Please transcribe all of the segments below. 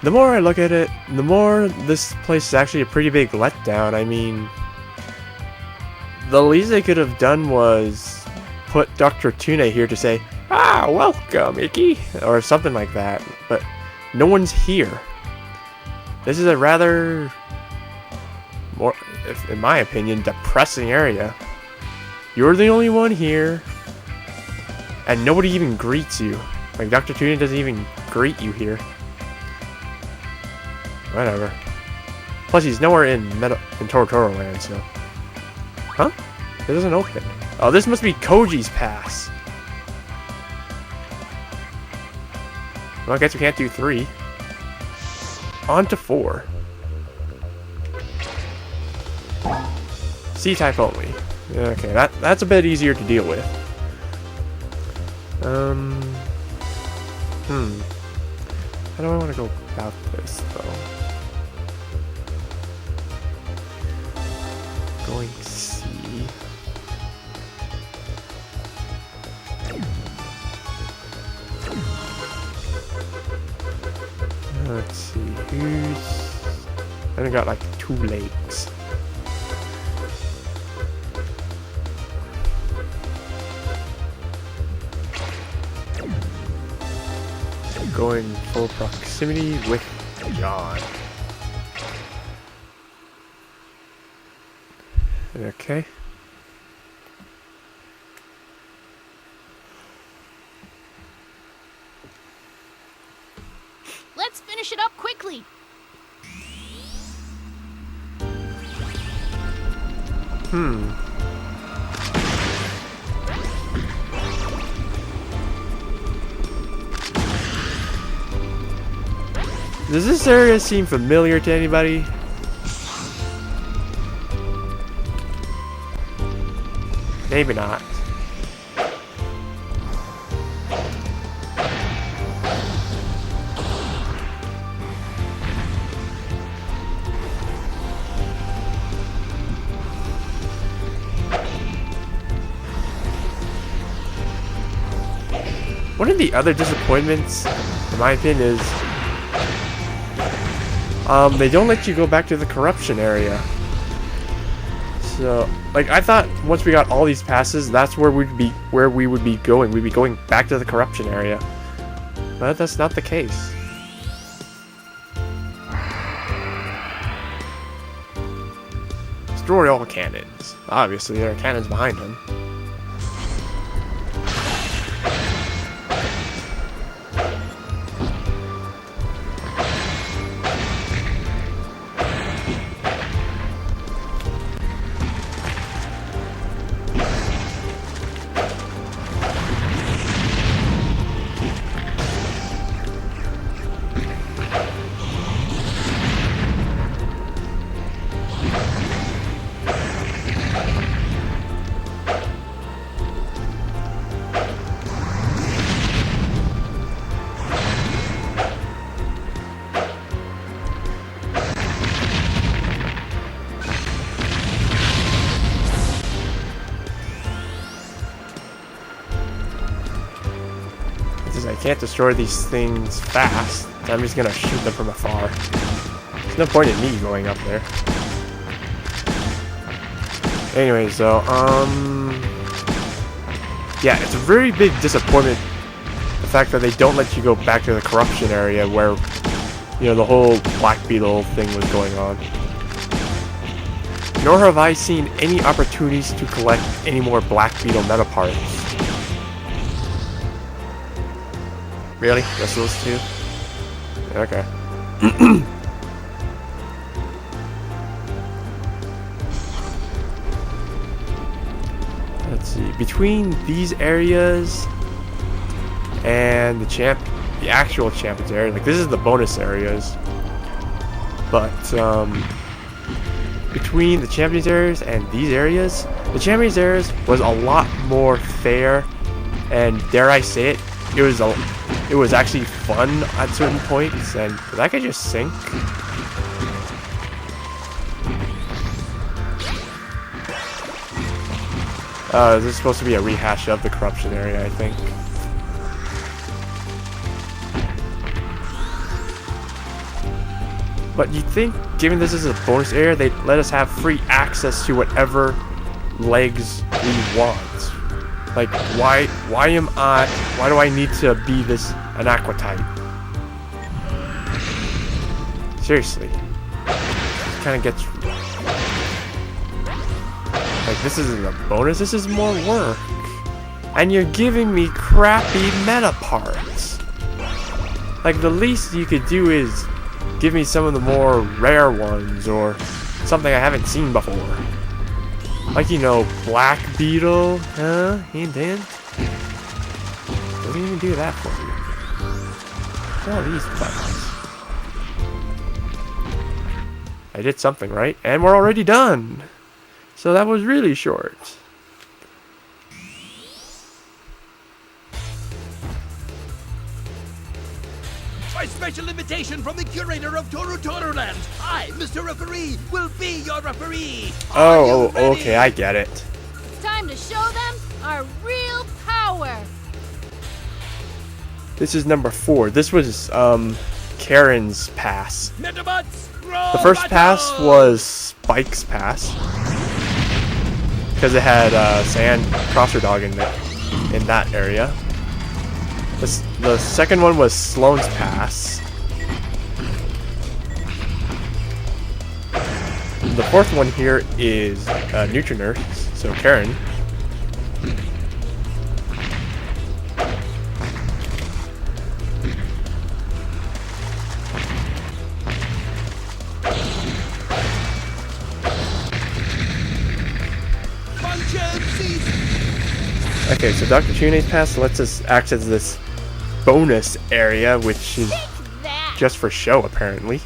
The more I look at it, the more this place is actually a pretty big letdown. I mean, the least they could have done was put Dr. Tune here to say, "Ah, welcome, Icky," or something like that. But no one's here. This is a rather more, in my opinion, depressing area. You're the only one here, and nobody even greets you. Like, Dr. Tune doesn't even greet you here. Whatever. Plus, he's nowhere in Totoro Land, so... Huh? It doesn't open. Oh, this must be Koji's pass. Well, I guess we can't do 3. On to 4. C-type only. Okay, that's a bit easier to deal with. How do I want to go about this, though? Going C. Let's see, I only got like 2 lakes. Going full proximity with John. Okay. Let's finish it up quickly. Does this area seem familiar to anybody? Maybe not. One of the other disappointments, in my opinion, is they don't let you go back to the corruption area. So, like, I thought once we got all these passes, that's where we would be going. We'd be going back to the corruption area. But that's not the case. Destroy all cannons. Obviously, there are cannons behind him. I can't destroy these things fast. I'm just gonna shoot them from afar. There's no point in me going up there. Anyways, though, yeah, it's a very big disappointment, the fact that they don't let you go back to the corruption area where, you know, the whole Black Beetle thing was going on. Nor have I seen any opportunities to collect any more Black Beetle meta parts. Really? Just those 2? Okay. Let's see. Between these areas and the actual champions area, like, this is the bonus areas. But between the champions areas and these areas, the champions areas was a lot more fair, and dare I say it, it was actually fun at certain points. And did that guy just sink? This is supposed to be a rehash of the corruption area, I think. But you'd think, given this is a bonus area, they'd let us have free access to whatever legs we want. Like, why do I need to be an aqua type? Seriously. It kind of gets... Like, this isn't a bonus, this is more work. And you're giving me crappy meta parts. Like, the least you could do is give me some of the more rare ones, or something I haven't seen before. Like, you know, Black Beetle, huh? Hint, hint. Don't even do that for you. What are these buttons? I did something right, and we're already done. So that was really short. By special invitation from the curator of Toru Land, I, Mr. Referee, will be your referee. Oh, okay, I get it. Time to show them our real power. This is number 4. This was Karen's pass. Medabots, The first pass was Spike's pass, because it had Sand Crosser Dog in that area. The second one was Sloane's pass. The fourth one here is Nutrinurse, so Karen. Okay, so Dr. Tune's pass lets us access this bonus area, which is just for show, apparently.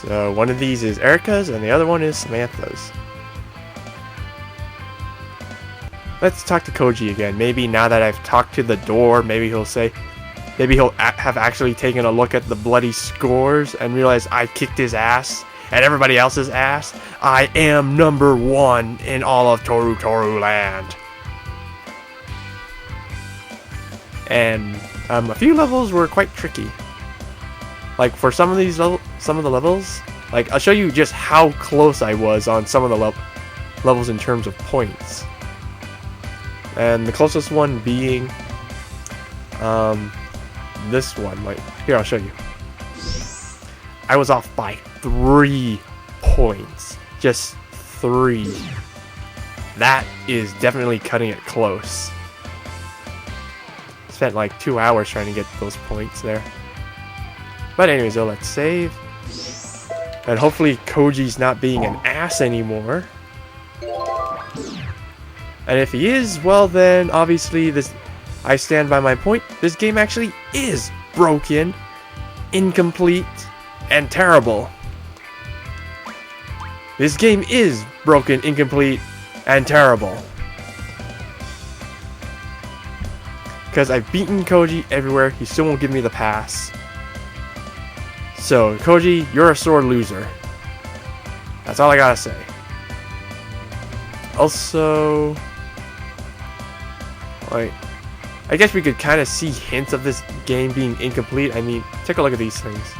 So one of these is Erica's and the other one is Samantha's. Let's talk to Koji again. Maybe now that I've talked to the door, maybe he'll have actually taken a look at the bloody scores and realized I kicked his ass and everybody else's ass. I am number 1 in all of Toru Land. And a few levels were quite tricky. Like for some of the levels, like I'll show you just how close I was on some of the levels in terms of points. And the closest one being this one. Like here, I'll show you. I was off by 3 points. Just 3. That is definitely cutting it close. Spent like 2 hours trying to get those points there. But anyways, though, let's save. And hopefully Koji's not being an ass anymore. And if he is, well then, obviously I stand by my point. This game actually is broken, incomplete, and terrible. This game is broken, incomplete, and terrible. Because I've beaten Koji everywhere, he still won't give me the pass. So, Koji, you're a sore loser. That's all I gotta say. Also, like, I guess we could kind of see hints of this game being incomplete. I mean, take a look at these things.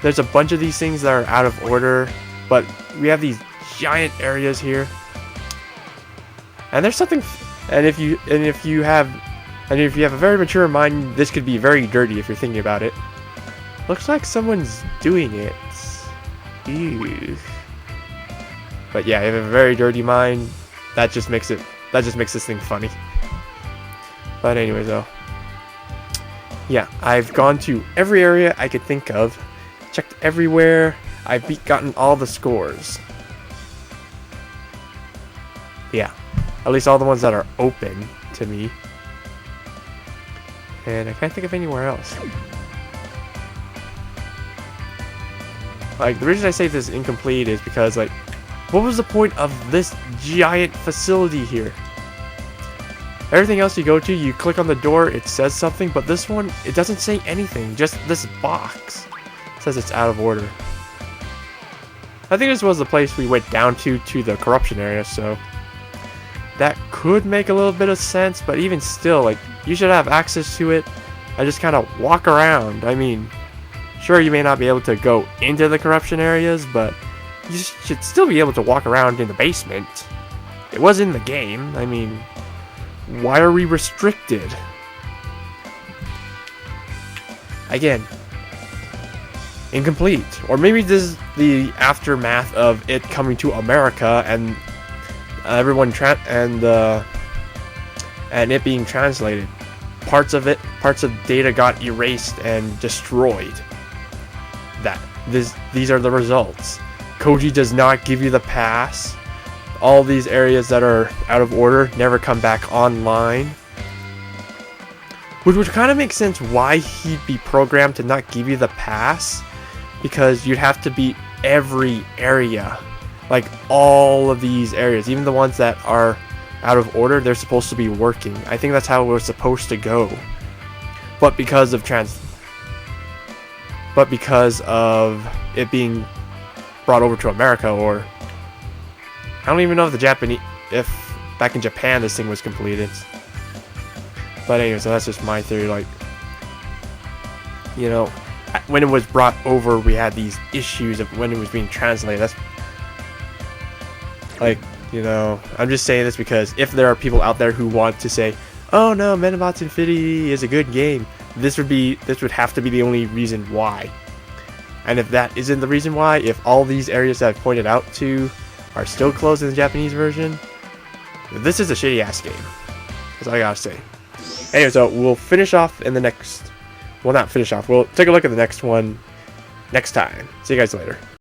There's a bunch of these things that are out of order, but we have these giant areas here. And there's something, and if you have a very mature mind, this could be very dirty if you're thinking about it. Looks like someone's doing it. Ew. But yeah, if you have a very dirty mind, that just makes this thing funny. But anyway, though, yeah, I've gone to every area I could think of, checked everywhere. I've gotten all the scores. Yeah, at least all the ones that are open to me. And I can't think of anywhere else. Like, the reason I say this is incomplete is because, like, what was the point of this giant facility here? Everything else you go to, you click on the door, it says something, but this one, it doesn't say anything, just this box. It says it's out of order. I think this was the place we went down to the corruption area, so that could make a little bit of sense, but even still, like, you should have access to it and just kind of walk around. I mean, sure, you may not be able to go into the corruption areas, but you should still be able to walk around in the basement. It was in the game. I mean, why are we restricted? Again, incomplete. Or maybe this is the aftermath of it coming to America and everyone and it being translated. Parts of data got erased and destroyed. These are the results. Koji does not give you the pass. All these areas that are out of order never come back online. Which would kind of make sense why he'd be programmed to not give you the pass. Because you'd have to beat every area. Like all of these areas. Even the ones that are out of order, they're supposed to be working. I think that's how it was supposed to go. But because of it being brought over to America, or I don't even know if back in Japan this thing was completed. But anyway, so that's just my theory. Like, you know, when it was brought over, we had these issues of when it was being translated. That's like, you know, I'm just saying this because if there are people out there who want to say, oh no, Medabots Infinity is a good game, this would have to be the only reason why. And if that isn't the reason why, if all these areas that I've pointed out to are still closed in the Japanese version, this is a shitty ass game. That's all I gotta say. Anyway, so we'll finish off in the next... Well, not finish off. We'll take a look at the next one next time. See you guys later.